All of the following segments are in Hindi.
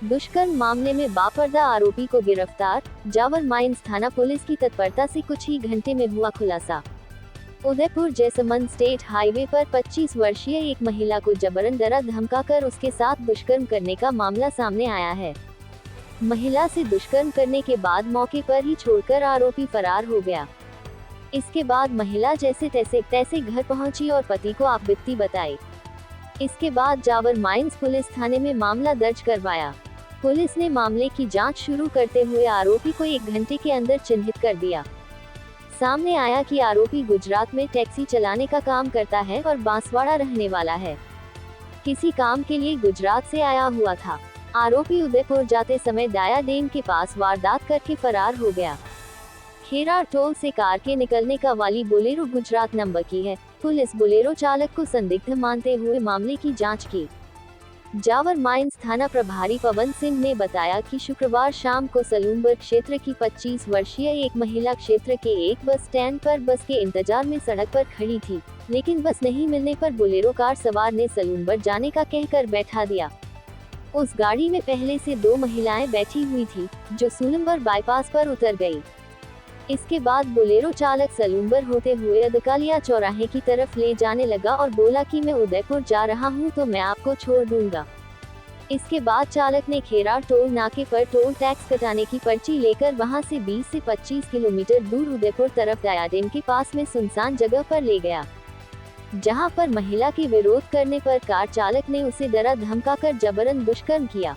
दुष्कर्म मामले में बापर्दा आरोपी को गिरफ्तार, जावर माइंस थाना पुलिस की तत्परता से कुछ ही घंटे में हुआ खुलासा। उदयपुर जैसमंद स्टेट हाईवे पर 25 वर्षीय एक महिला को जबरन डरा धमकाकर उसके साथ दुष्कर्म करने का मामला सामने आया है। महिला से दुष्कर्म करने के बाद मौके पर ही छोड़कर आरोपी फरार हो गया। इसके बाद महिला जैसे तैसे घर पहुंची और पति को आपबीती बताई। इसके बाद जावर माइंस पुलिस थाने में मामला दर्ज करवाया। पुलिस ने मामले की जांच शुरू करते हुए आरोपी को 1 घंटे के अंदर चिन्हित कर दिया। सामने आया कि आरोपी गुजरात में टैक्सी चलाने का काम करता है और बांसवाड़ा रहने वाला है। किसी काम के लिए गुजरात से आया हुआ था। आरोपी उदयपुर जाते समय डाया डैम के पास वारदात करके फरार हो गया। खेरार टोल से कार के निकलने का वाली बोलेरो गुजरात नंबर की है। पुलिस बोलेरो चालक को संदिग्ध मानते हुए मामले की जांच की। जावर माइंस थाना प्रभारी पवन सिंह ने बताया कि शुक्रवार शाम को सलूमबर क्षेत्र की 25 वर्षीय एक महिला क्षेत्र के एक बस स्टैंड पर बस के इंतजार में सड़क पर खड़ी थी, लेकिन बस नहीं मिलने पर बोलेरो कार सवार ने सलूमबर जाने का कहकर बैठा दिया। उस गाड़ी में पहले से 2 महिलाएं बैठी हुई थी, जो सलूमबर बाईपास पर उतर गई। इसके बाद बोलेरो चालक सलूमबर होते हुए अदकालिया चौराहे की तरफ ले जाने लगा और बोला कि मैं उदयपुर जा रहा हूं तो मैं आपको छोड़ दूंगा। इसके बाद चालक ने खेरार टोल नाके पर टोल टैक्स कटाने की पर्ची लेकर वहां से 20 से 25 किलोमीटर दूर उदयपुर तरफ डाया डैम के पास में सुनसान जगह पर ले गया, जहां पर महिला के विरोध करने पर कार चालक ने उसे डरा धमकाकर जबरन दुष्कर्म किया।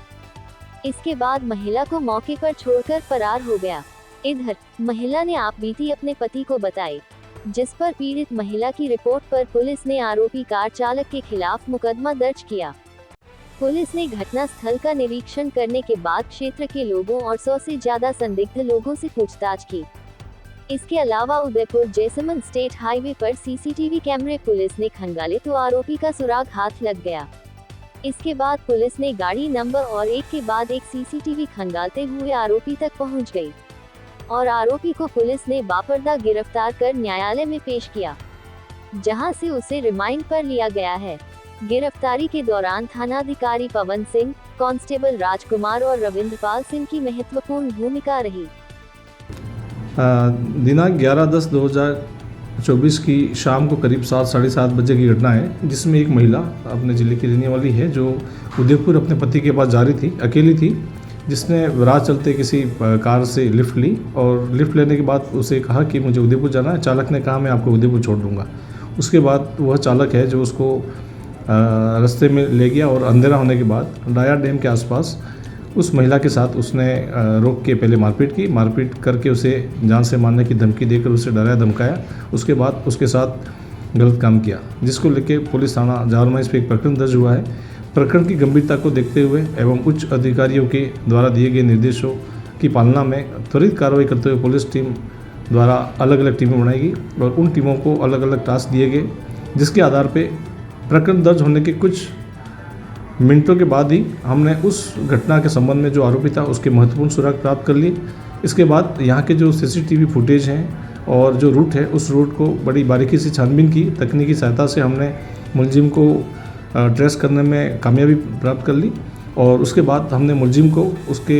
इसके बाद महिला को मौके पर छोड़कर फरार हो गया। इधर महिला ने आपबीती अपने पति को बताई, जिस पर पीड़ित महिला की रिपोर्ट पर पुलिस ने आरोपी कार चालक के खिलाफ मुकदमा दर्ज किया। पुलिस ने घटना स्थल का निरीक्षण करने के बाद क्षेत्र के लोगों और 100 से ज्यादा संदिग्ध लोगों से पूछताछ की। इसके अलावा उदयपुर जैसमंद स्टेट हाईवे पर सीसीटीवी कैमरे पुलिस ने खंगाले तो आरोपी का सुराग हाथ लग गया। इसके बाद पुलिस ने गाड़ी नंबर और एक के बाद एक सीसीटीवी खंगालते हुए आरोपी तक पहुंच गई और आरोपी को पुलिस ने बापर्दा गिरफ्तार कर न्यायालय में पेश किया, जहां से उसे रिमांड पर लिया गया है। गिरफ्तारी के दौरान थानाधिकारी पवन सिंह, कांस्टेबल राजकुमार और रविंद्रपाल सिंह की महत्वपूर्ण भूमिका रही। दिनांक 11/10/2024 की शाम को करीब 7 साढ़े 7 बजे की घटना है, जिसमें एक महिला अपने ज़िले की रहने वाली है जो उदयपुर अपने पति के पास जा रही थी, अकेली थी, जिसने राह चलते किसी कार से लिफ्ट ली और लिफ्ट लेने के बाद उसे कहा कि मुझे उदयपुर जाना है। चालक ने कहा मैं आपको उदयपुर छोड़ दूंगा। उसके बाद वह चालक है जो उसको रास्ते में ले गया और अंधेरा होने के बाद डाया डैम के आसपास उस महिला के साथ उसने रोक के पहले मारपीट करके उसे जान से मारने की धमकी देकर उसे डराया धमकाया। उसके बाद उसके साथ गलत काम किया, जिसको लेके पुलिस थाना जावर माइंस पे एक प्रकरण दर्ज हुआ है। प्रकरण की गंभीरता को देखते हुए एवं उच्च अधिकारियों के द्वारा दिए गए निर्देशों की पालना में त्वरित कार्रवाई करते हुए पुलिस टीम द्वारा अलग अलग टीमें बनाई गई और उन टीमों को अलग अलग टास्क दिए गए, जिसके आधार पे प्रकरण दर्ज होने के कुछ मिनटों के बाद ही हमने उस घटना के संबंध में जो आरोपी था उसके महत्वपूर्ण सुराग प्राप्त कर लिए। इसके बाद यहाँ के जो सीसीटीवी फुटेज हैं और जो रूट है उस रूट को बड़ी बारीकी से छानबीन की। तकनीकी सहायता से हमने मुलजिम को ट्रेस करने में कामयाबी प्राप्त कर ली और उसके बाद हमने मुलजिम को उसके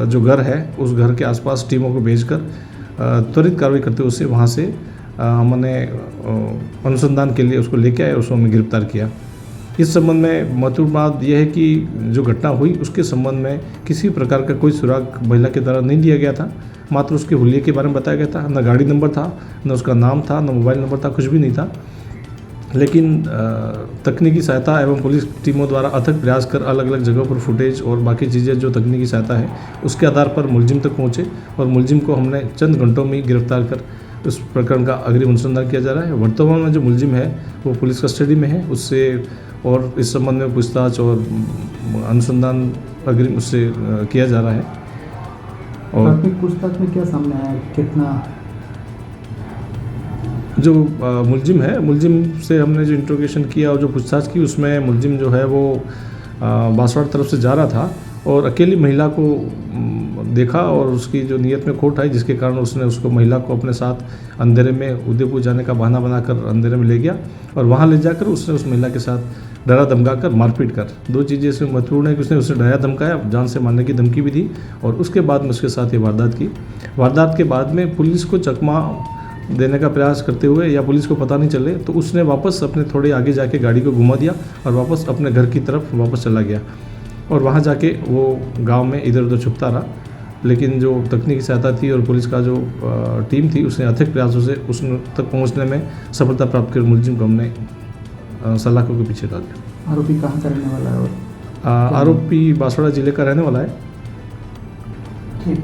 जो घर है उस घर के आसपास टीमों को भेजकर त्वरित कार्रवाई करते हुए उसे वहाँ से हमने अनुसंधान के लिए उसको लेके आए, उसको हमने गिरफ्तार किया। इस संबंध में महत्वपूर्ण बात यह है कि जो घटना हुई उसके संबंध में किसी प्रकार का कोई सुराग महिला के द्वारा नहीं दिया गया था, मात्र उसके हुलिये के बारे में बताया गया था। न गाड़ी नंबर था, न उसका नाम था, न मोबाइल नंबर था, कुछ भी नहीं था। लेकिन तकनीकी सहायता एवं पुलिस टीमों द्वारा अथक प्रयास कर अलग अलग जगहों पर फुटेज और बाकी चीज़ें जो तकनीकी सहायता है उसके आधार पर मुलजिम तक पहुँचे और मुलजिम को हमने चंद घंटों में गिरफ्तार कर उस प्रकरण का अग्रिम अनुसंधान किया जा रहा है। वर्तमान में जो मुलजिम है वो पुलिस कस्टडी में है, उससे और इस संबंध में पूछताछ और अनुसंधान अग्रिम उससे किया जा रहा है। और पूछताछ में क्या सामने आया, कितना जो मुलजिम है, मुलजिम से हमने जो इंट्रोगेशन किया और जो पूछताछ की उसमें मुलजिम जो है वो बांसवाड़ा तरफ से जा रहा था और अकेली महिला को देखा और उसकी जो नीयत में खोट आई, जिसके कारण उसने उसको महिला को अपने साथ अंधेरे में उदयपुर जाने का बहाना बनाकर अंधेरे में ले गया और वहाँ ले जाकर उसने उस महिला के साथ डरा धमका कर मारपीट कर। दो चीज़ें इसमें महत्वपूर्ण है कि उसने डराया धमकाया, जान से मारने की धमकी भी दी और उसके बाद में उसके साथ ये वारदात की। वारदात के बाद में पुलिस को चकमा देने का प्रयास करते हुए या पुलिस को पता नहीं चले तो उसने वापस अपने थोड़े आगे जाके गाड़ी को घुमा दिया और वापस अपने घर की तरफ वापस चला गया और वहाँ जाके वो गांव में इधर उधर छुपता रहा। लेकिन जो तकनीकी सहायता थी और पुलिस का जो टीम थी उसने अथक प्रयासों से उस तक पहुँचने में सफलता प्राप्त कर मुलजिम को हमने सलाखों के पीछे डाल दिया। आरोपी कहाँ का रहने वाला है और आरोपी बांसवाड़ा जिले का रहने वाला है। ठीक